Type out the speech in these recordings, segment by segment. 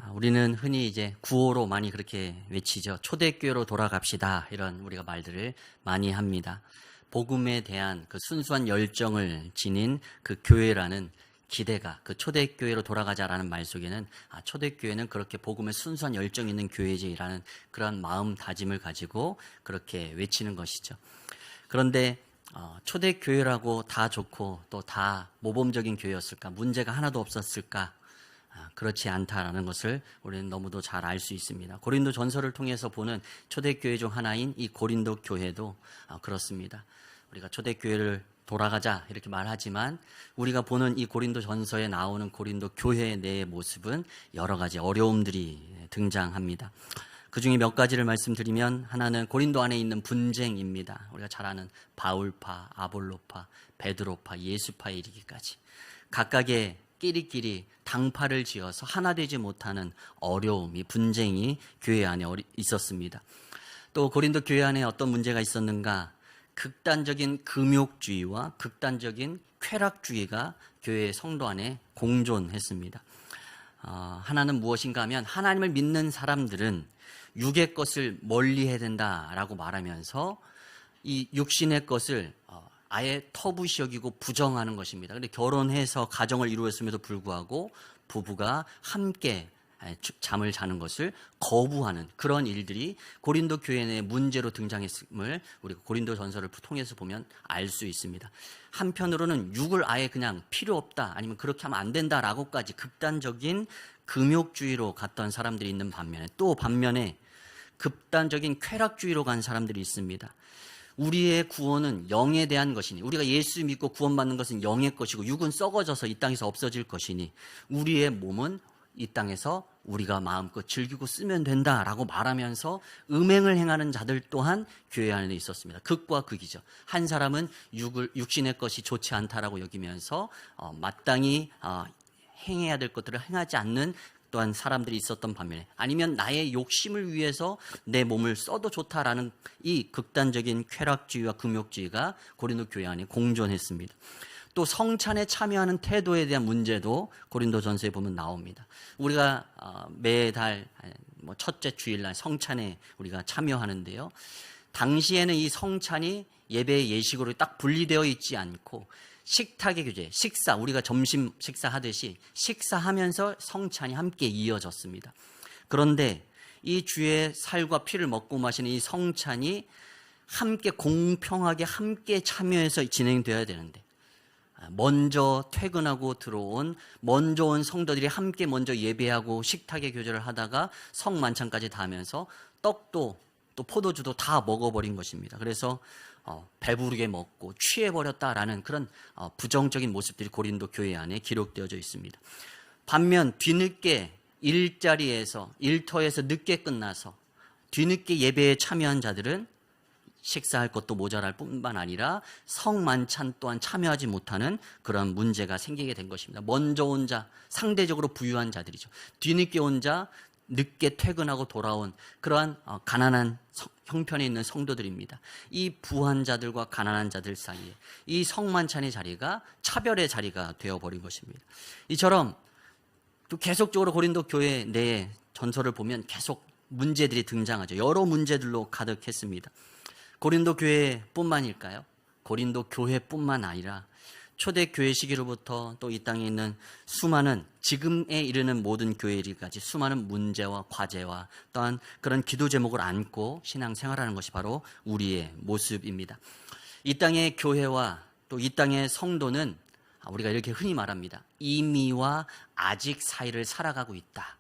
우리는 흔히 이제 구호로 많이 그렇게 외치죠. 초대교회로 돌아갑시다. 이런 우리가 말들을 많이 합니다. 복음에 대한 그 순수한 열정을 지닌 그 교회라는 기대가 그 초대교회로 돌아가자라는 말 속에는 초대교회는 그렇게 복음에 순수한 열정 있는 교회지라는 그런 마음다짐을 가지고 그렇게 외치는 것이죠. 그런데 초대교회라고 다 좋고 또 다 모범적인 교회였을까? 문제가 하나도 없었을까? 그렇지 않다라는 것을 우리는 너무도 잘 알 수 있습니다. 고린도 전서를 통해서 보는 초대교회 중 하나인 이 고린도 교회도 그렇습니다. 우리가 초대교회를 돌아가자 이렇게 말하지만 우리가 보는 이 고린도 전서에 나오는 고린도 교회 내의 모습은 여러 가지 어려움들이 등장합니다. 그 중에 몇 가지를 말씀드리면 하나는 고린도 안에 있는 분쟁입니다. 우리가 잘 아는 바울파, 아볼로파, 베드로파, 예수파에 이르기까지 각각의 끼리끼리 당파를 지어서 하나 되지 못하는 어려움이 분쟁이 교회 안에 있었습니다. 또 고린도 교회 안에 어떤 문제가 있었는가? 극단적인 금욕주의와 극단적인 쾌락주의가 교회의 성도 안에 공존했습니다. 하나는 무엇인가 하면 하나님을 믿는 사람들은 육의 것을 멀리해야 된다라고 말하면서 이 육신의 것을 아예 터부시 여기고 부정하는 것입니다. 그런데 결혼해서 가정을 이루었음에도 불구하고 부부가 함께 잠을 자는 것을 거부하는 그런 일들이 고린도 교회 내에 문제로 등장했음을 우리가 고린도 전서를 통해서 보면 알 수 있습니다. 한편으로는 육을 아예 그냥 필요 없다 아니면 그렇게 하면 안 된다라고까지 극단적인 금욕주의로 갔던 사람들이 있는 반면에 또 반면에 극단적인 쾌락주의로 간 사람들이 있습니다. 우리의 구원은 영에 대한 것이니 우리가 예수 믿고 구원받는 것은 영의 것이고 육은 썩어져서 이 땅에서 없어질 것이니 우리의 몸은 이 땅에서 우리가 마음껏 즐기고 쓰면 된다라고 말하면서 음행을 행하는 자들 또한 교회 안에 있었습니다. 극과 극이죠. 한 사람은 육신의 것이 좋지 않다라고 여기면서 마땅히 행해야 될 것들을 행하지 않는 또한 사람들이 있었던 반면에 아니면 나의 욕심을 위해서 내 몸을 써도 좋다라는 이 극단적인 쾌락주의와 금욕주의가 고린도 교회 안에 공존했습니다. 또 성찬에 참여하는 태도에 대한 문제도 고린도 전서에 보면 나옵니다. 우리가 매달 첫째 주일날 성찬에 우리가 참여하는데요. 당시에는 이 성찬이 예배의 예식으로 딱 분리되어 있지 않고 식탁의 교제, 식사, 우리가 점심 식사하듯이 식사하면서 성찬이 함께 이어졌습니다. 그런데 이 주의 살과 피를 먹고 마시는 이 성찬이 함께 공평하게 함께 참여해서 진행되어야 되는데 먼저 퇴근하고 들어온 먼저 온 성도들이 함께 먼저 예배하고 식탁의 교제를 하다가 성만찬까지 다 하면서 떡도 또 포도주도 다 먹어버린 것입니다. 그래서 배부르게 먹고 취해버렸다라는 그런 부정적인 모습들이 고린도 교회 안에 기록되어져 있습니다. 반면 뒤늦게 일터에서 늦게 끝나서 뒤늦게 예배에 참여한 자들은 식사할 것도 모자랄 뿐만 아니라 성만찬 또한 참여하지 못하는 그런 문제가 생기게 된 것입니다. 먼저 온 자, 상대적으로 부유한 자들이죠. 뒤늦게 온 자, 늦게 퇴근하고 돌아온 그러한 가난한 형편에 있는 성도들입니다. 이 부한 자들과 가난한 자들 사이에 이 성만찬의 자리가 차별의 자리가 되어버린 것입니다. 이처럼 또 계속적으로 고린도 교회 내에 전설을 보면 계속 문제들이 등장하죠. 여러 문제들로 가득했습니다. 고린도 교회뿐만일까요? 고린도 교회뿐만 아니라 초대교회 시기로부터 또 이 땅에 있는 수많은 지금에 이르는 모든 교회들까지 수많은 문제와 과제와 또한 그런 기도 제목을 안고 신앙생활하는 것이 바로 우리의 모습입니다. 이 땅의 교회와 또 이 땅의 성도는 우리가 이렇게 흔히 말합니다. 이미와 아직 사이를 살아가고 있다.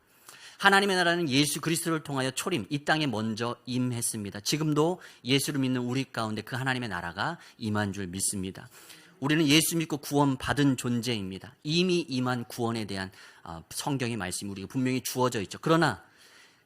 하나님의 나라는 예수 그리스도를 통하여 초림, 이 땅에 먼저 임했습니다. 지금도 예수를 믿는 우리 가운데 그 하나님의 나라가 임한 줄 믿습니다. 우리는 예수 믿고 구원받은 존재입니다. 이미 임한 구원에 대한 성경의 말씀이 우리가 분명히 주어져 있죠. 그러나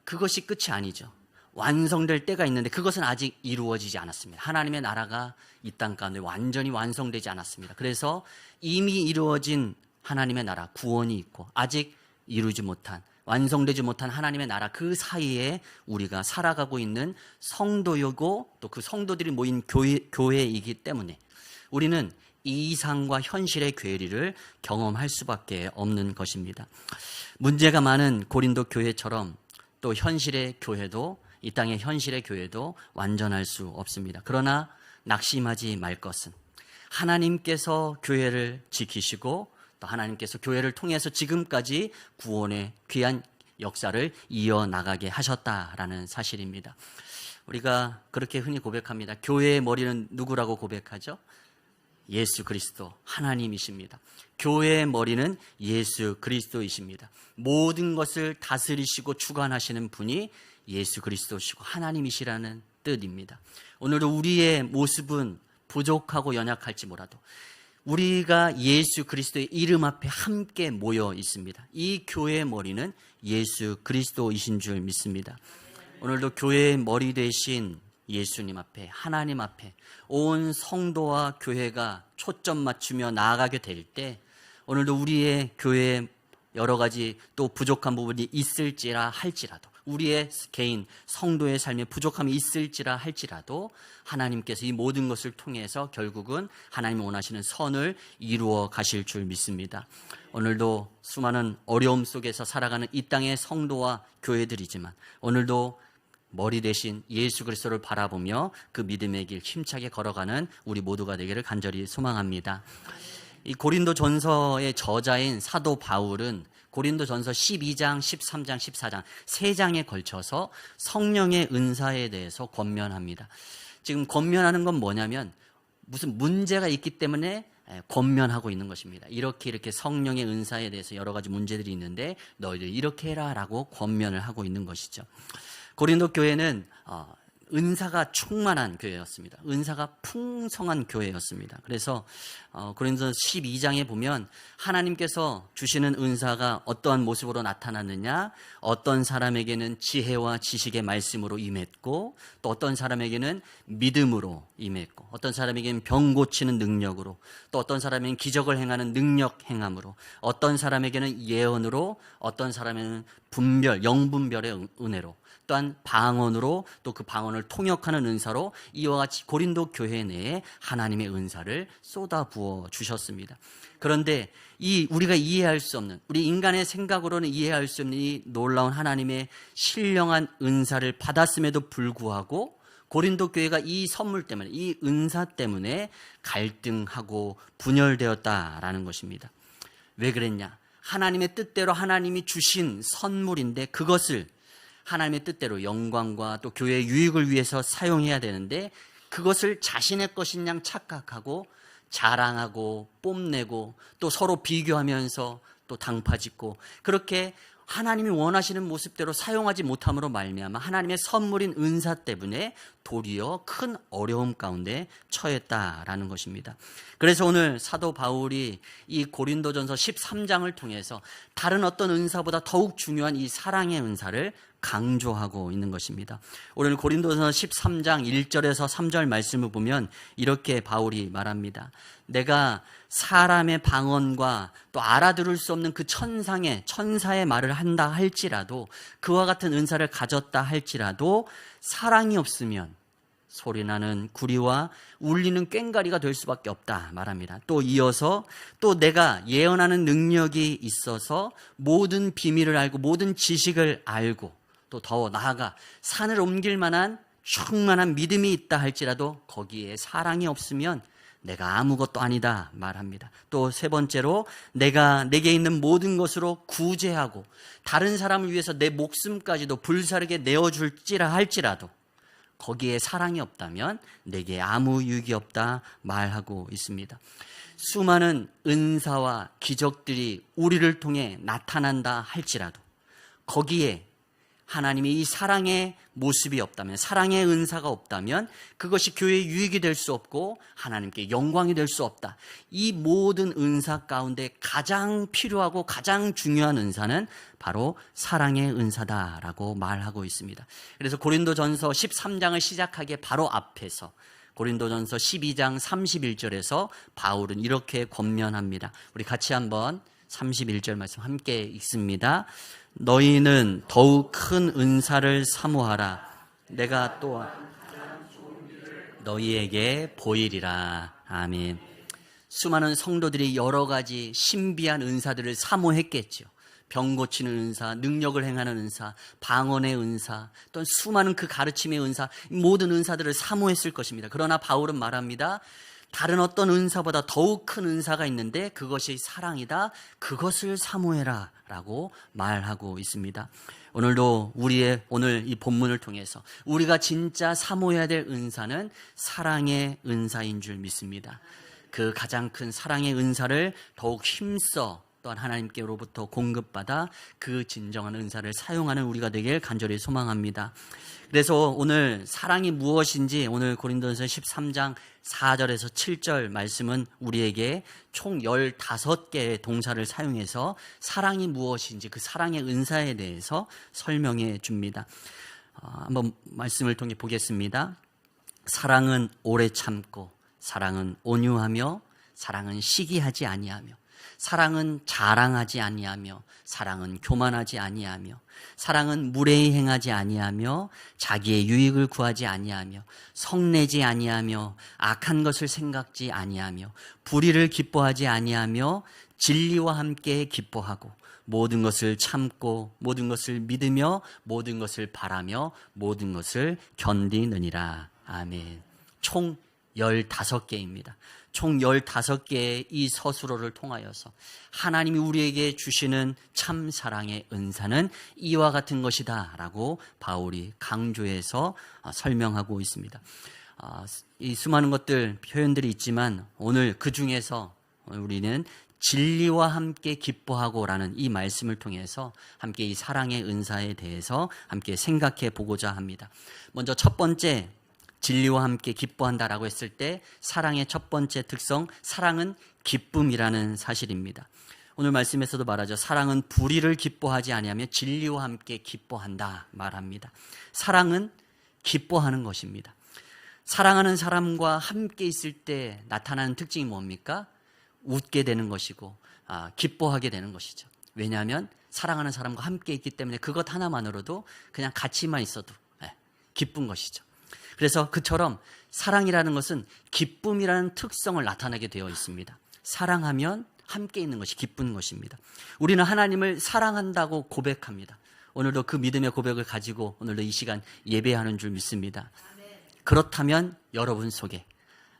그것이 끝이 아니죠. 완성될 때가 있는데 그것은 아직 이루어지지 않았습니다. 하나님의 나라가 이 땅 가운데 완전히 완성되지 않았습니다. 그래서 이미 이루어진 하나님의 나라, 구원이 있고 아직 이루지 못한 완성되지 못한 하나님의 나라 그 사이에 우리가 살아가고 있는 성도이고 또 그 성도들이 모인 교회이기 때문에 우리는 이상과 현실의 괴리를 경험할 수밖에 없는 것입니다. 문제가 많은 고린도 교회처럼 또 현실의 교회도, 이 땅의 현실의 교회도 완전할 수 없습니다. 그러나 낙심하지 말 것은 하나님께서 교회를 지키시고 또 하나님께서 교회를 통해서 지금까지 구원의 귀한 역사를 이어나가게 하셨다라는 사실입니다. 우리가 그렇게 흔히 고백합니다. 교회의 머리는 누구라고 고백하죠? 예수 그리스도, 하나님이십니다. 교회의 머리는 예수 그리스도이십니다. 모든 것을 다스리시고 주관하시는 분이 예수 그리스도시고 하나님이시라는 뜻입니다. 오늘도 우리의 모습은 부족하고 연약할지 몰라도 우리가 예수 그리스도의 이름 앞에 함께 모여 있습니다. 이 교회의 머리는 예수 그리스도이신 줄 믿습니다. 오늘도 교회의 머리 되신 예수님 앞에, 하나님 앞에 온 성도와 교회가 초점 맞추며 나아가게 될 때 오늘도 우리의 교회에 여러 가지 또 부족한 부분이 있을지라 할지라도, 우리의 개인 성도의 삶에 부족함이 있을지라 할지라도 하나님께서 이 모든 것을 통해서 결국은 하나님이 원하시는 선을 이루어 가실 줄 믿습니다. 오늘도 수많은 어려움 속에서 살아가는 이 땅의 성도와 교회들이지만 오늘도 머리 대신 예수 그리스도를 바라보며 그 믿음의 길 힘차게 걸어가는 우리 모두가 되기를 간절히 소망합니다. 이 고린도전서의 저자인 사도 바울은 고린도전서 12장, 13장, 14장 세 장에 걸쳐서 성령의 은사에 대해서 권면합니다. 지금 권면하는 건 뭐냐면 무슨 문제가 있기 때문에 권면하고 있는 것입니다. 이렇게 성령의 은사에 대해서 여러 가지 문제들이 있는데 너희들 이렇게 해라라고 권면을 하고 있는 것이죠. 고린도 교회는 은사가 충만한 교회였습니다. 은사가 풍성한 교회였습니다. 그래서 고린도 12장에 보면 하나님께서 주시는 은사가 어떠한 모습으로 나타났느냐, 어떤 사람에게는 지혜와 지식의 말씀으로 임했고 또 어떤 사람에게는 믿음으로 임했고 어떤 사람에게는 병 고치는 능력으로 또 어떤 사람에게는 기적을 행하는 능력 행함으로 어떤 사람에게는 예언으로 어떤 사람에게는 영분별의 은혜로 또한 방언으로 또 그 방언을 통역하는 은사로 이와 같이 고린도 교회 내에 하나님의 은사를 쏟아부어 주셨습니다. 그런데 우리가 이해할 수 없는, 우리 인간의 생각으로는 이해할 수 없는 이 놀라운 하나님의 신령한 은사를 받았음에도 불구하고 고린도 교회가 이 선물 때문에, 이 은사 때문에 갈등하고 분열되었다라는 것입니다. 왜 그랬냐? 하나님의 뜻대로 하나님이 주신 선물인데 그것을 하나님의 뜻대로 영광과 또 교회의 유익을 위해서 사용해야 되는데 그것을 자신의 것인 양 착각하고 자랑하고 뽐내고 또 서로 비교하면서 또 당파짓고 그렇게 하나님이 원하시는 모습대로 사용하지 못함으로 말미암아 하나님의 선물인 은사 때문에 도리어 큰 어려움 가운데 처했다라는 것입니다. 그래서 오늘 사도 바울이 이 고린도전서 13장을 통해서 다른 어떤 은사보다 더욱 중요한 이 사랑의 은사를 강조하고 있는 것입니다. 오늘 고린도전서 13장 1절에서 3절 말씀을 보면 이렇게 바울이 말합니다. 내가 사람의 방언과 또 알아들을 수 없는 그 천사의 말을 한다 할지라도 그와 같은 은사를 가졌다 할지라도 사랑이 없으면 소리나는 구리와 울리는 꽹과리가 될 수밖에 없다 말합니다. 또 이어서 또 내가 예언하는 능력이 있어서 모든 비밀을 알고 모든 지식을 알고 또 더 나아가 산을 옮길 만한 충만한 믿음이 있다 할지라도 거기에 사랑이 없으면 내가 아무것도 아니다 말합니다. 또 세 번째로 내게 있는 모든 것으로 구제하고 다른 사람을 위해서 내 목숨까지도 불사르게 내어줄지라 할지라도 거기에 사랑이 없다면 내게 아무 유익이 없다 말하고 있습니다. 수많은 은사와 기적들이 우리를 통해 나타난다 할지라도 거기에 하나님이 이 사랑의 모습이 없다면, 사랑의 은사가 없다면 그것이 교회의 유익이 될 수 없고 하나님께 영광이 될 수 없다. 이 모든 은사 가운데 가장 필요하고 가장 중요한 은사는 바로 사랑의 은사다라고 말하고 있습니다. 그래서 고린도전서 13장을 시작하기에 바로 앞에서 고린도전서 12장 31절에서 바울은 이렇게 권면합니다. 우리 같이 한번 31절 말씀 함께 읽습니다. 너희는 더욱 큰 은사를 사모하라. 내가 또 너희에게 보이리라. 아멘. 수많은 성도들이 여러 가지 신비한 은사들을 사모했겠죠. 병 고치는 은사, 능력을 행하는 은사, 방언의 은사, 또 수많은 그 가르침의 은사, 모든 은사들을 사모했을 것입니다. 그러나 바울은 말합니다. 다른 어떤 은사보다 더욱 큰 은사가 있는데 그것이 사랑이다. 그것을 사모해라 라고 말하고 있습니다. 오늘도 오늘 이 본문을 통해서 우리가 진짜 사모해야 될 은사는 사랑의 은사인 줄 믿습니다. 그 가장 큰 사랑의 은사를 더욱 힘써 또한 하나님께로부터 공급받아 그 진정한 은사를 사용하는 우리가 되길 간절히 소망합니다. 그래서 오늘 사랑이 무엇인지 오늘 고린도전서 13장 4절에서 7절 말씀은 우리에게 총 15개의 동사를 사용해서 사랑이 무엇인지 그 사랑의 은사에 대해서 설명해 줍니다. 한번 말씀을 통해 보겠습니다. 사랑은 오래 참고, 사랑은 온유하며, 사랑은 시기하지 아니하며, 사랑은 자랑하지 아니하며, 사랑은 교만하지 아니하며, 사랑은 무례히 행하지 아니하며, 자기의 유익을 구하지 아니하며, 성내지 아니하며, 악한 것을 생각지 아니하며, 불의를 기뻐하지 아니하며, 진리와 함께 기뻐하고, 모든 것을 참고, 모든 것을 믿으며, 모든 것을 바라며, 모든 것을 견디느니라. 아멘. 총 15개입니다. 총 15개의 이 서술어를 통하여서 하나님이 우리에게 주시는 참 사랑의 은사는 이와 같은 것이다 라고 바울이 강조해서 설명하고 있습니다. 이 수많은 것들, 표현들이 있지만 오늘 그 중에서 우리는 진리와 함께 기뻐하고 라는 이 말씀을 통해서 함께 이 사랑의 은사에 대해서 함께 생각해 보고자 합니다. 먼저 첫 번째, 진리와 함께 기뻐한다라고 했을 때 사랑의 첫 번째 특성, 사랑은 기쁨이라는 사실입니다. 오늘 말씀에서도 말하죠. 사랑은 불의를 기뻐하지 아니하며 진리와 함께 기뻐한다 말합니다. 사랑은 기뻐하는 것입니다. 사랑하는 사람과 함께 있을 때 나타나는 특징이 뭡니까? 웃게 되는 것이고 기뻐하게 되는 것이죠. 왜냐하면 사랑하는 사람과 함께 있기 때문에 그것 하나만으로도 그냥 같이만 있어도 기쁜 것이죠. 그래서 그처럼 사랑이라는 것은 기쁨이라는 특성을 나타내게 되어 있습니다. 사랑하면 함께 있는 것이 기쁜 것입니다. 우리는 하나님을 사랑한다고 고백합니다. 오늘도 그 믿음의 고백을 가지고 오늘도 이 시간 예배하는 줄 믿습니다. 그렇다면 여러분 속에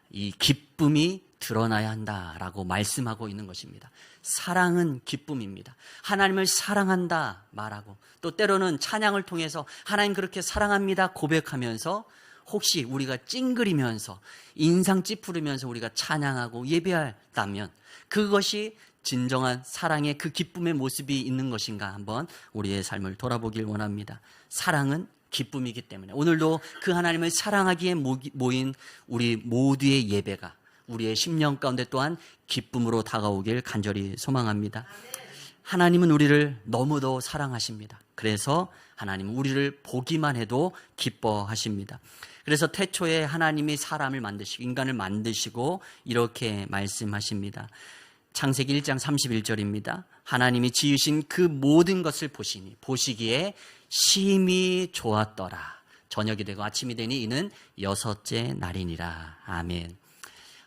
이 기쁨이 드러나야 한다라고 말씀하고 있는 것입니다. 사랑은 기쁨입니다. 하나님을 사랑한다 말하고 또 때로는 찬양을 통해서 하나님 그렇게 사랑합니다 고백하면서 혹시 우리가 찡그리면서 인상 찌푸리면서 우리가 찬양하고 예배한다면 그것이 진정한 사랑의 그 기쁨의 모습이 있는 것인가 한번 우리의 삶을 돌아보길 원합니다. 사랑은 기쁨이기 때문에 오늘도 그 하나님을 사랑하기에 모인 우리 모두의 예배가 우리의 심령 가운데 또한 기쁨으로 다가오길 간절히 소망합니다. 하나님은 우리를 너무도 사랑하십니다. 그래서 하나님은 우리를 보기만 해도 기뻐하십니다. 그래서 태초에 하나님이 사람을 만드시고 인간을 만드시고 이렇게 말씀하십니다. 창세기 1장 31절입니다. 하나님이 지으신 그 모든 것을 보시기에 심히 좋았더라. 저녁이 되고 아침이 되니 이는 6째 날이니라. 아멘.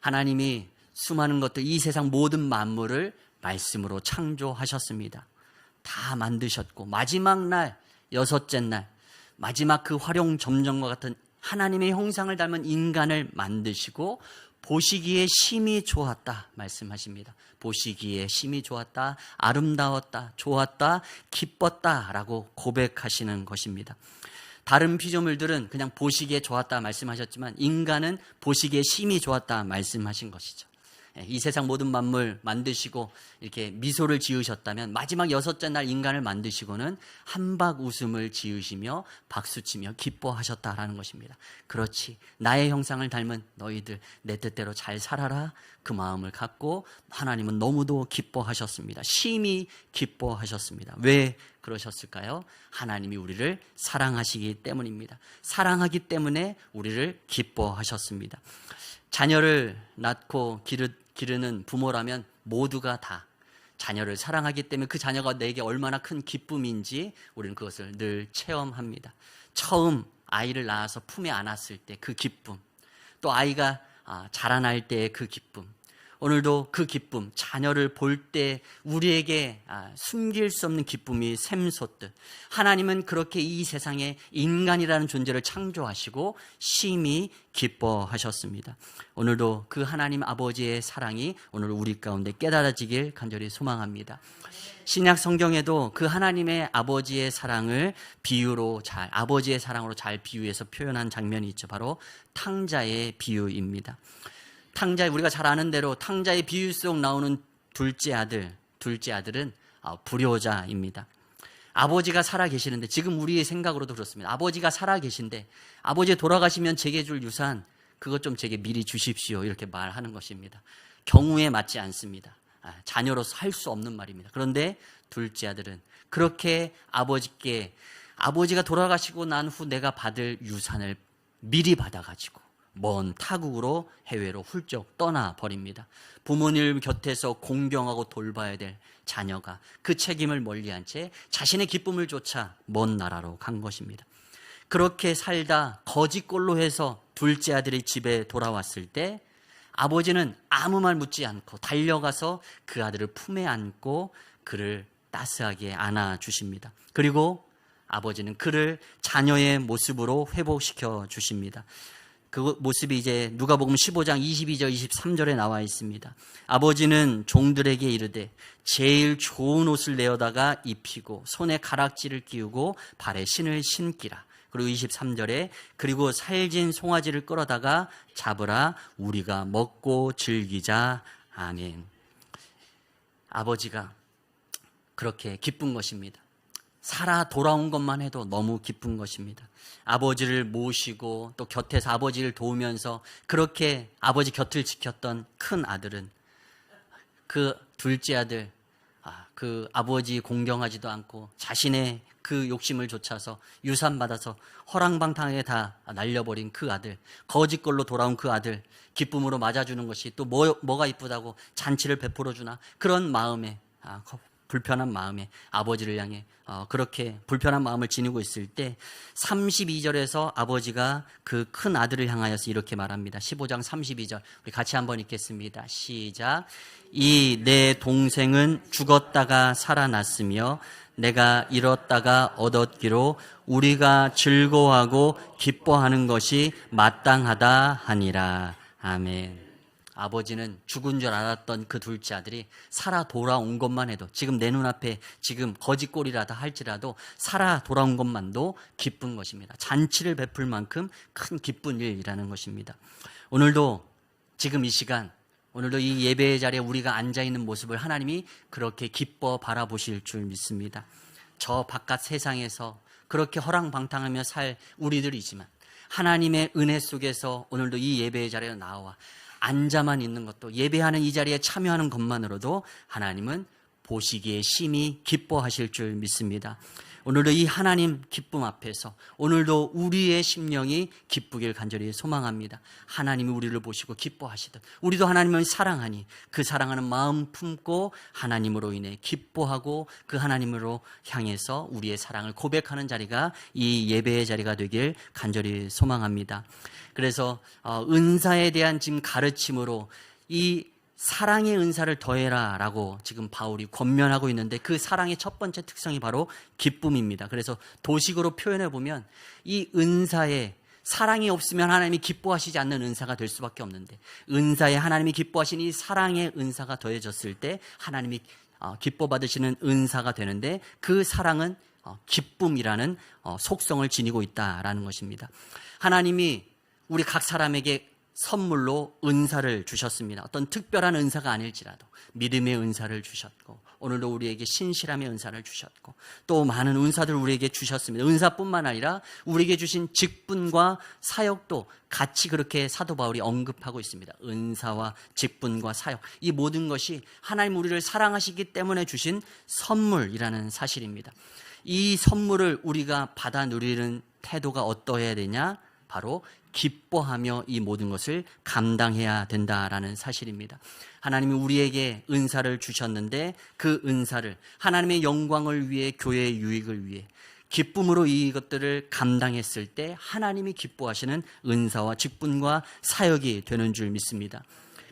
하나님이 수많은 것들, 이 세상 모든 만물을 말씀으로 창조하셨습니다. 다 만드셨고 마지막 날, 6째 날, 마지막 그 활용점정과 같은 하나님의 형상을 닮은 인간을 만드시고 보시기에 심히 좋았다 말씀하십니다. 보시기에 심히 좋았다, 아름다웠다, 좋았다, 기뻤다 라고 고백하시는 것입니다. 다른 피조물들은 그냥 보시기에 좋았다 말씀하셨지만 인간은 보시기에 심히 좋았다 말씀하신 것이죠. 이 세상 모든 만물 만드시고 이렇게 미소를 지으셨다면 마지막 6째 날 인간을 만드시고는 한박 웃음을 지으시며 박수치며 기뻐하셨다라는 것입니다. 그렇지, 나의 형상을 닮은 너희들 내 뜻대로 잘 살아라 그 마음을 갖고 하나님은 너무도 기뻐하셨습니다. 심히 기뻐하셨습니다. 왜 그러셨을까요? 하나님이 우리를 사랑하시기 때문입니다. 사랑하기 때문에 우리를 기뻐하셨습니다. 자녀를 낳고 기르는 부모라면 모두가 다 자녀를 사랑하기 때문에 그 자녀가 내게 얼마나 큰 기쁨인지 우리는 그것을 늘 체험합니다. 처음 아이를 낳아서 품에 안았을 때 그 기쁨, 또 아이가 자라날 때의 그 기쁨, 오늘도 그 기쁨, 자녀를 볼 때 우리에게 숨길 수 없는 기쁨이 샘솟듯 하나님은 그렇게 이 세상에 인간이라는 존재를 창조하시고 심히 기뻐하셨습니다. 오늘도 그 하나님 아버지의 사랑이 오늘 우리 가운데 깨달아지길 간절히 소망합니다. 신약 성경에도 그 하나님의 아버지의 사랑을 아버지의 사랑으로 잘 비유해서 표현한 장면이 있죠. 바로 탕자의 비유입니다. 우리가 잘 아는 대로 탕자의 비유 속 나오는 둘째 아들은 불효자입니다. 아버지가 살아 계시는데, 지금 우리의 생각으로도 그렇습니다. 아버지가 살아 계신데 아버지 돌아가시면 제게 줄 유산 그것 좀 제게 미리 주십시오, 이렇게 말하는 것입니다. 경우에 맞지 않습니다. 자녀로서 할 수 없는 말입니다. 그런데 둘째 아들은 그렇게 아버지가 돌아가시고 난 후 내가 받을 유산을 미리 받아가지고 먼 타국으로 해외로 훌쩍 떠나버립니다. 부모님 곁에서 공경하고 돌봐야 될 자녀가 그 책임을 멀리한 채 자신의 기쁨을 쫓아 먼 나라로 간 것입니다. 그렇게 살다 거지꼴로 해서 둘째 아들이 집에 돌아왔을 때 아버지는 아무 말 묻지 않고 달려가서 그 아들을 품에 안고 그를 따스하게 안아주십니다. 그리고 아버지는 그를 자녀의 모습으로 회복시켜 주십니다. 그 모습이 이제 누가복음 15장 22절 23절에 나와 있습니다. 아버지는 종들에게 이르되 제일 좋은 옷을 내어다가 입히고 손에 가락지를 끼우고 발에 신을 신기라. 그리고 23절에 그리고 살진 송아지를 끌어다가 잡으라, 우리가 먹고 즐기자. 아멘. 아버지가 그렇게 기쁜 것입니다. 살아 돌아온 것만 해도 너무 기쁜 것입니다. 아버지를 모시고 또 곁에서 아버지를 도우면서 그렇게 아버지 곁을 지켰던 큰 아들은 그 둘째 아들, 그 아버지 공경하지도 않고 자신의 그 욕심을 좇아서 유산 받아서 허랑방탕하게 다 날려버린 그 아들, 거짓걸로 돌아온 그 아들, 기쁨으로 맞아주는 것이 또 뭐가 이쁘다고 잔치를 베풀어 주나, 그런 마음에 불편한 마음에 아버지를 향해 그렇게 불편한 마음을 지니고 있을 때 32절에서 아버지가 그 큰 아들을 향하여서 이렇게 말합니다. 15장 32절 우리 같이 한번 읽겠습니다. 시작. 이 내 동생은 죽었다가 살아났으며 내가 잃었다가 얻었기로 우리가 즐거워하고 기뻐하는 것이 마땅하다 하니라. 아멘. 아버지는 죽은 줄 알았던 그 둘째 아들이 살아 돌아온 것만 해도, 지금 내 눈앞에 지금 거짓골이라다 할지라도 살아 돌아온 것만도 기쁜 것입니다. 잔치를 베풀 만큼 큰 기쁜 일이라는 것입니다. 오늘도 지금 이 시간, 오늘도 이 예배의 자리에 우리가 앉아있는 모습을 하나님이 그렇게 기뻐 바라보실 줄 믿습니다. 저 바깥 세상에서 그렇게 허랑방탕하며 살 우리들이지만 하나님의 은혜 속에서 오늘도 이 예배의 자리에 나와 앉아만 있는 것도, 예배하는 이 자리에 참여하는 것만으로도 하나님은 보시기에 심히 기뻐하실 줄 믿습니다. 오늘도 이 하나님 기쁨 앞에서 오늘도 우리의 심령이 기쁘길 간절히 소망합니다. 하나님이 우리를 보시고 기뻐하시듯 우리도 하나님을 사랑하니 그 사랑하는 마음 품고 하나님으로 인해 기뻐하고 그 하나님으로 향해서 우리의 사랑을 고백하는 자리가 이 예배의 자리가 되길 간절히 소망합니다. 그래서 은사에 대한 지금 가르침으로 이 사랑의 은사를 더해라 라고 지금 바울이 권면하고 있는데, 그 사랑의 첫 번째 특성이 바로 기쁨입니다. 그래서 도식으로 표현해 보면 이 은사에 사랑이 없으면 하나님이 기뻐하시지 않는 은사가 될 수밖에 없는데, 은사에 하나님이 기뻐하신 이 사랑의 은사가 더해졌을 때 하나님이 기뻐 받으시는 은사가 되는데, 그 사랑은 기쁨이라는 속성을 지니고 있다라는 것입니다. 하나님이 우리 각 사람에게 선물로 은사를 주셨습니다. 어떤 특별한 은사가 아닐지라도 믿음의 은사를 주셨고, 오늘도 우리에게 신실함의 은사를 주셨고, 또 많은 은사들을 우리에게 주셨습니다. 은사뿐만 아니라 우리에게 주신 직분과 사역도 같이 그렇게 사도 바울이 언급하고 있습니다. 은사와 직분과 사역, 이 모든 것이 하나님 우리를 사랑하시기 때문에 주신 선물이라는 사실입니다. 이 선물을 우리가 받아 누리는 태도가 어떠해야 되냐? 바로 기뻐하며 이 모든 것을 감당해야 된다라는 사실입니다. 하나님이 우리에게 은사를 주셨는데 그 은사를 하나님의 영광을 위해, 교회의 유익을 위해 기쁨으로 이것들을 감당했을 때 하나님이 기뻐하시는 은사와 직분과 사역이 되는 줄 믿습니다.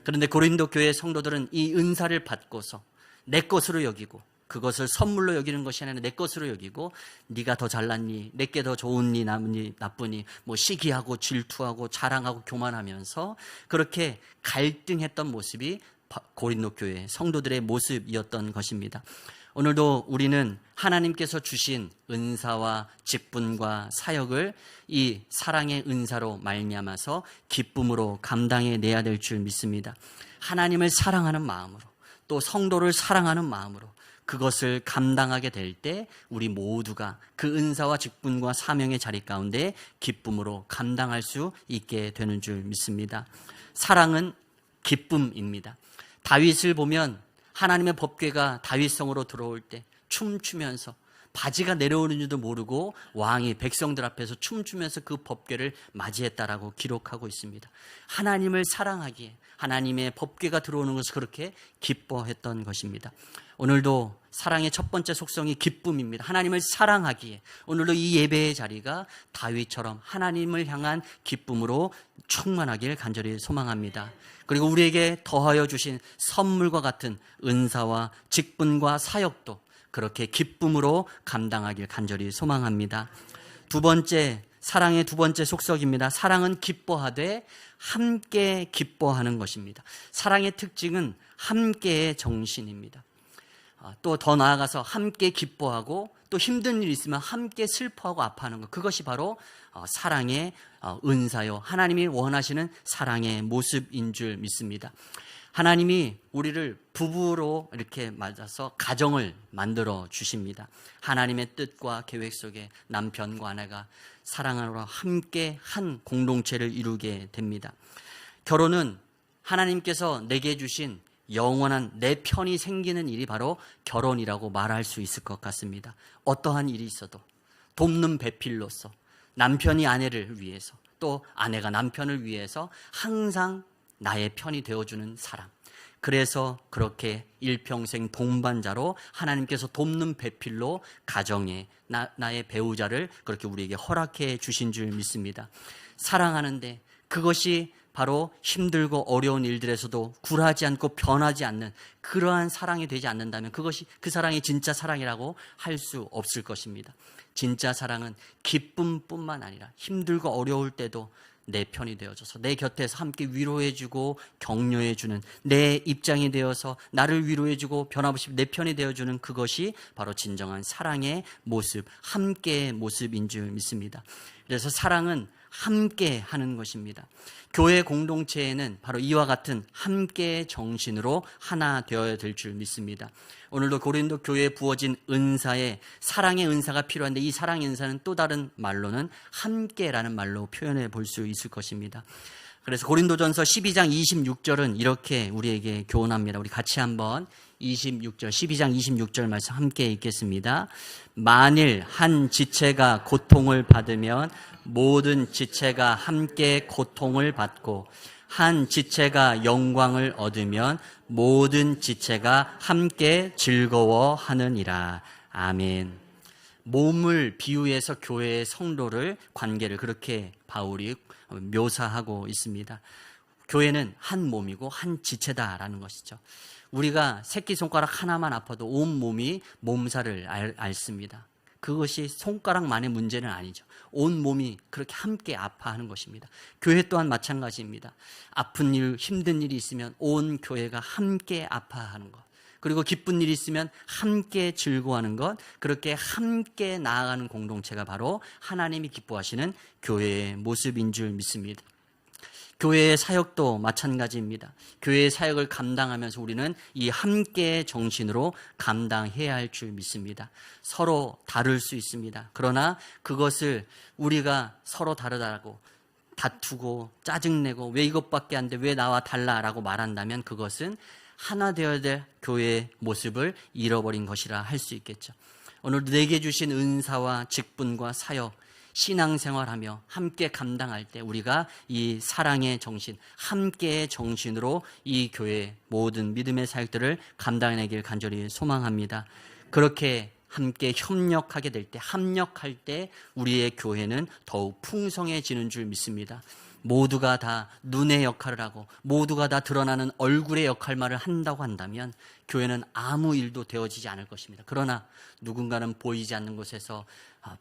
그런데 고린도 교회 성도들은 이 은사를 받고서 내 것으로 여기고 그것을 선물로 여기는 것이 아니라 내 것으로 여기고 네가 더 잘났니, 내게 더 좋으니 남으니 나쁘니 뭐 시기하고 질투하고 자랑하고 교만하면서 그렇게 갈등했던 모습이 고린도 교회 성도들의 모습이었던 것입니다. 오늘도 우리는 하나님께서 주신 은사와 직분과 사역을 이 사랑의 은사로 말미암아서 기쁨으로 감당해 내야 될 줄 믿습니다. 하나님을 사랑하는 마음으로 또 성도를 사랑하는 마음으로 그것을 감당하게 될 때 우리 모두가 그 은사와 직분과 사명의 자리 가운데 기쁨으로 감당할 수 있게 되는 줄 믿습니다. 사랑은 기쁨입니다. 다윗을 보면 하나님의 법궤가 다윗성으로 들어올 때 춤추면서 바지가 내려오는 줄도 모르고 왕이 백성들 앞에서 춤추면서 그 법궤를 맞이했다라고 기록하고 있습니다. 하나님을 사랑하기에 하나님의 법궤가 들어오는 것을 그렇게 기뻐했던 것입니다. 오늘도 사랑의 첫 번째 속성이 기쁨입니다. 하나님을 사랑하기에 오늘도 이 예배의 자리가 다윗처럼 하나님을 향한 기쁨으로 충만하길 간절히 소망합니다. 그리고 우리에게 더하여 주신 선물과 같은 은사와 직분과 사역도 그렇게 기쁨으로 감당하길 간절히 소망합니다. 두 번째, 사랑의 두 번째 속성입니다. 사랑은 기뻐하되 함께 기뻐하는 것입니다. 사랑의 특징은 함께의 정신입니다. 또 더 나아가서 함께 기뻐하고 또 힘든 일이 있으면 함께 슬퍼하고 아파하는 것, 그것이 바로 사랑의 은사요, 하나님이 원하시는 사랑의 모습인 줄 믿습니다. 하나님이 우리를 부부로 이렇게 맞아서 가정을 만들어 주십니다. 하나님의 뜻과 계획 속에 남편과 아내가 사랑으로 함께 한 공동체를 이루게 됩니다. 결혼은 하나님께서 내게 주신 영원한 내 편이 생기는 일이 바로 결혼이라고 말할 수 있을 것 같습니다. 어떠한 일이 있어도 돕는 배필로서 남편이 아내를 위해서 또 아내가 남편을 위해서 항상 나의 편이 되어주는 사람, 그래서 그렇게 일평생 동반자로 하나님께서 돕는 배필로 가정에 나의 배우자를 그렇게 우리에게 허락해 주신 줄 믿습니다. 사랑하는데 그것이 바로 힘들고 어려운 일들에서도 굴하지 않고 변하지 않는 그러한 사랑이 되지 않는다면 그것이 그 사랑이 진짜 사랑이라고 할 수 없을 것입니다. 진짜 사랑은 기쁨뿐만 아니라 힘들고 어려울 때도 내 편이 되어줘서 내 곁에서 함께 위로해주고 격려해주는 내 입장이 되어서 나를 위로해주고 변함없이 내 편이 되어주는 그것이 바로 진정한 사랑의 모습, 함께의 모습인 줄 믿습니다. 그래서 사랑은 함께 하는 것입니다. 교회 공동체에는 바로 이와 같은 함께의 정신으로 하나 되어야 될 줄 믿습니다. 오늘도 고린도 교회에 부어진 은사에 사랑의 은사가 필요한데 이 사랑의 은사는 또 다른 말로는 함께라는 말로 표현해 볼 수 있을 것입니다. 그래서 고린도전서 12장 26절은 이렇게 우리에게 교훈합니다. 우리 같이 한번 26절, 12장 26절 말씀 함께 읽겠습니다. 만일 한 지체가 고통을 받으면 모든 지체가 함께 고통을 받고 한 지체가 영광을 얻으면 모든 지체가 함께 즐거워하느니라. 아멘. 몸을 비유해서 교회의 성도를 관계를 그렇게 바울이 묘사하고 있습니다. 교회는 한 몸이고 한 지체다라는 것이죠. 우리가 새끼손가락 하나만 아파도 온 몸이 몸살을 앓습니다. 그것이 손가락만의 문제는 아니죠. 온 몸이 그렇게 함께 아파하는 것입니다. 교회 또한 마찬가지입니다. 아픈 일, 힘든 일이 있으면 온 교회가 함께 아파하는 것, 그리고 기쁜 일이 있으면 함께 즐거워하는 것, 그렇게 함께 나아가는 공동체가 바로 하나님이 기뻐하시는 교회의 모습인 줄 믿습니다. 교회의 사역도 마찬가지입니다. 교회의 사역을 감당하면서 우리는 이 함께의 정신으로 감당해야 할 줄 믿습니다. 서로 다를 수 있습니다. 그러나 그것을 우리가 서로 다르다고 다투고 짜증내고 왜 이것밖에 안 돼, 왜 나와 달라라고 말한다면 그것은 하나 되어야 될 교회의 모습을 잃어버린 것이라 할 수 있겠죠. 오늘 내게 주신 은사와 직분과 사역, 신앙생활하며 함께 감당할 때 우리가 이 사랑의 정신, 함께의 정신으로 이 교회 모든 믿음의 사역들을 감당해내길 간절히 소망합니다. 그렇게 함께 협력하게 될 때, 합력할 때 우리의 교회는 더욱 풍성해지는 줄 믿습니다. 모두가 다 눈의 역할을 하고 모두가 다 드러나는 얼굴의 역할만을 한다고 한다면 교회는 아무 일도 되어지지 않을 것입니다. 그러나 누군가는 보이지 않는 곳에서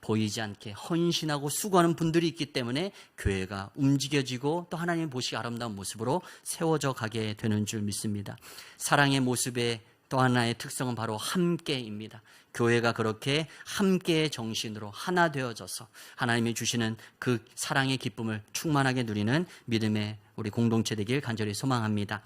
보이지 않게 헌신하고 수고하는 분들이 있기 때문에 교회가 움직여지고 또 하나님의 보시기 아름다운 모습으로 세워져 가게 되는 줄 믿습니다. 사랑의 모습의 또 하나의 특성은 바로 함께입니다. 교회가 그렇게 함께의 정신으로 하나 되어져서 하나님이 주시는 그 사랑의 기쁨을 충만하게 누리는 믿음의 우리 공동체 되길 간절히 소망합니다.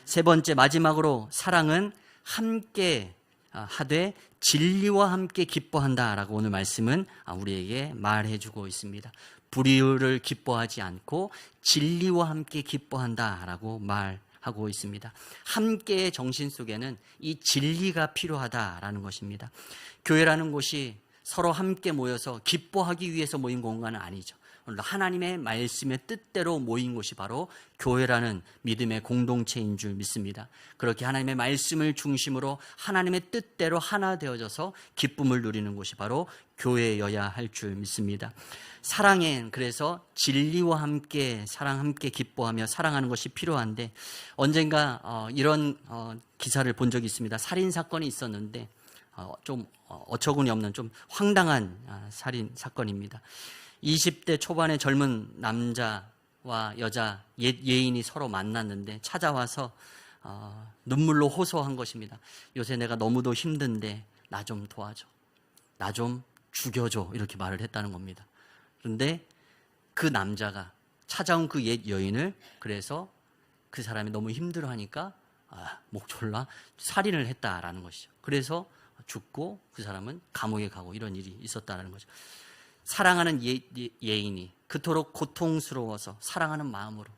세 번째, 마지막으로 사랑은 함께 하되 진리와 함께 기뻐한다라고 오늘 말씀은 우리에게 말해주고 있습니다. 불의를 기뻐하지 않고 진리와 함께 기뻐한다라고 말하고 있습니다. 함께의 정신 속에는 이 진리가 필요하다라는 것입니다. 교회라는 곳이 서로 함께 모여서 기뻐하기 위해서 모인 공간은 아니죠. 하나님의 말씀의 뜻대로 모인 곳이 바로 교회라는 믿음의 공동체인 줄 믿습니다. 그렇게 하나님의 말씀을 중심으로 하나님의 뜻대로 하나 되어져서 기쁨을 누리는 곳이 바로 교회여야 할 줄 믿습니다. 사랑엔 그래서 진리와 함께 사랑 함께 기뻐하며 사랑하는 것이 필요한데 언젠가 이런 기사를 본 적이 있습니다. 살인 사건이 있었는데 좀 어처구니 없는 좀 황당한 살인 사건입니다. 20대 초반의 젊은 남자와 여자 옛 예인이 서로 만났는데 찾아와서 눈물로 호소한 것입니다. 요새 내가 너무도 힘든데 나 좀 도와줘. 나 좀 죽여줘. 이렇게 말을 했다는 겁니다. 그런데 그 남자가 찾아온 그 옛 여인을 그래서 그 사람이 너무 힘들어하니까 목 졸라 살인을 했다라는 것이죠. 그래서 죽고 그 사람은 감옥에 가고 이런 일이 있었다는 거죠. 사랑하는 예인이 그토록 고통스러워서 사랑하는 마음으로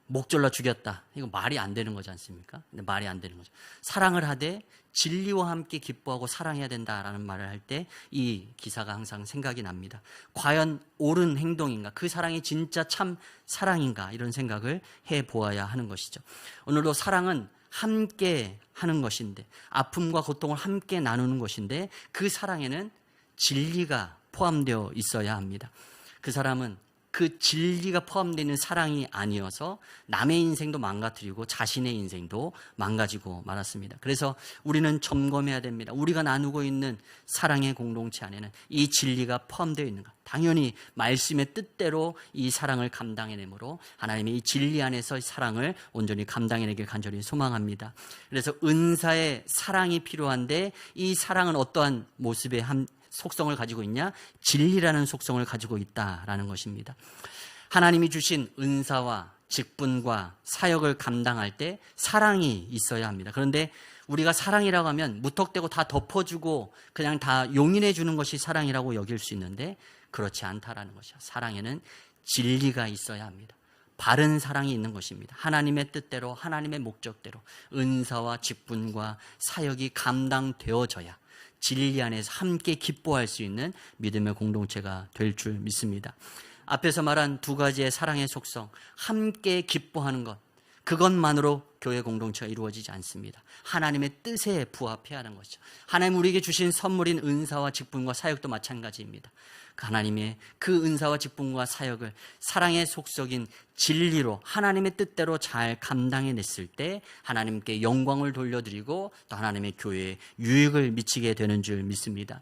목 졸라 죽였다. 이거 말이 안 되는 거지 않습니까? 근데 말이 안 되는 거죠. 사랑을 하되 진리와 함께 기뻐하고 사랑해야 된다라는 말을 할 때 이 기사가 항상 생각이 납니다. 과연 옳은 행동인가? 그 사랑이 진짜 참 사랑인가? 이런 생각을 해보아야 하는 것이죠. 오늘도 사랑은 함께 하는 것인데 아픔과 고통을 함께 나누는 것인데 그 사랑에는 진리가 포함되어 있어야 합니다. 그 사람은 그 진리가 포함되어 있는 사랑이 아니어서 남의 인생도 망가뜨리고 자신의 인생도 망가지고 말았습니다. 그래서 우리는 점검해야 됩니다. 우리가 나누고 있는 사랑의 공동체 안에는 이 진리가 포함되어 있는가? 당연히 말씀의 뜻대로 이 사랑을 감당해내므로 하나님의 이 진리 안에서 사랑을 온전히 감당해내길 간절히 소망합니다. 그래서 은사의 사랑이 필요한데 이 사랑은 어떠한 모습의 속성을 가지고 있냐? 진리라는 속성을 가지고 있다라는 것입니다. 하나님이 주신 은사와 직분과 사역을 감당할 때 사랑이 있어야 합니다. 그런데 우리가 사랑이라고 하면 무턱대고 다 덮어주고 그냥 다 용인해 주는 것이 사랑이라고 여길 수 있는데 그렇지 않다라는 것이죠. 사랑에는 진리가 있어야 합니다. 바른 사랑이 있는 것입니다. 하나님의 뜻대로 하나님의 목적대로 은사와 직분과 사역이 감당되어져야 진리 안에서 함께 기뻐할 수 있는 믿음의 공동체가 될 줄 믿습니다. 앞에서 말한 두 가지의 사랑의 속성, 함께 기뻐하는 것, 그것만으로 교회 공동체가 이루어지지 않습니다. 하나님의 뜻에 부합해야 하는 것이죠. 하나님 우리에게 주신 선물인 은사와 직분과 사역도 마찬가지입니다. 하나님의 그 은사와 직분과 사역을 사랑의 속성인 진리로 하나님의 뜻대로 잘 감당해냈을 때 하나님께 영광을 돌려드리고 또 하나님의 교회에 유익을 미치게 되는 줄 믿습니다.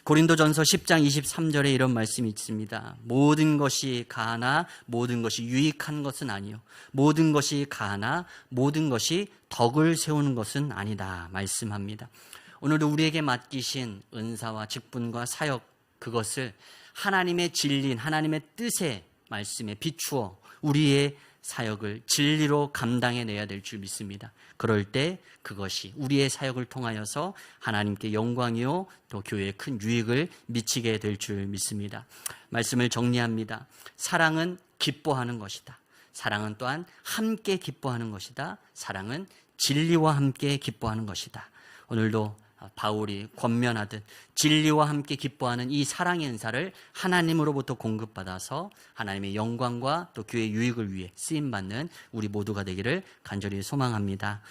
고린도전서 10장 23절에 이런 말씀이 있습니다. 모든 것이 가하나 모든 것이 유익한 것은 아니요 모든 것이 가하나 모든 것이 덕을 세우는 것은 아니다 말씀합니다. 오늘도 우리에게 맡기신 은사와 직분과 사역 그것을 하나님의 진리인 하나님의 뜻의 말씀에 비추어 우리의 사역을 진리로 감당해내야 될 줄 믿습니다. 그럴 때 그것이 우리의 사역을 통하여서 하나님께 영광이요 또 교회에 큰 유익을 미치게 될 줄 믿습니다. 말씀을 정리합니다. 사랑은 기뻐하는 것이다. 사랑은 또한 함께 기뻐하는 것이다. 사랑은 진리와 함께 기뻐하는 것이다. 오늘도 바울이 권면하듯 진리와 함께 기뻐하는 이 사랑의 은사를 하나님으로부터 공급받아서 하나님의 영광과 또 교회의 유익을 위해 쓰임받는 우리 모두가 되기를 간절히 소망합니다.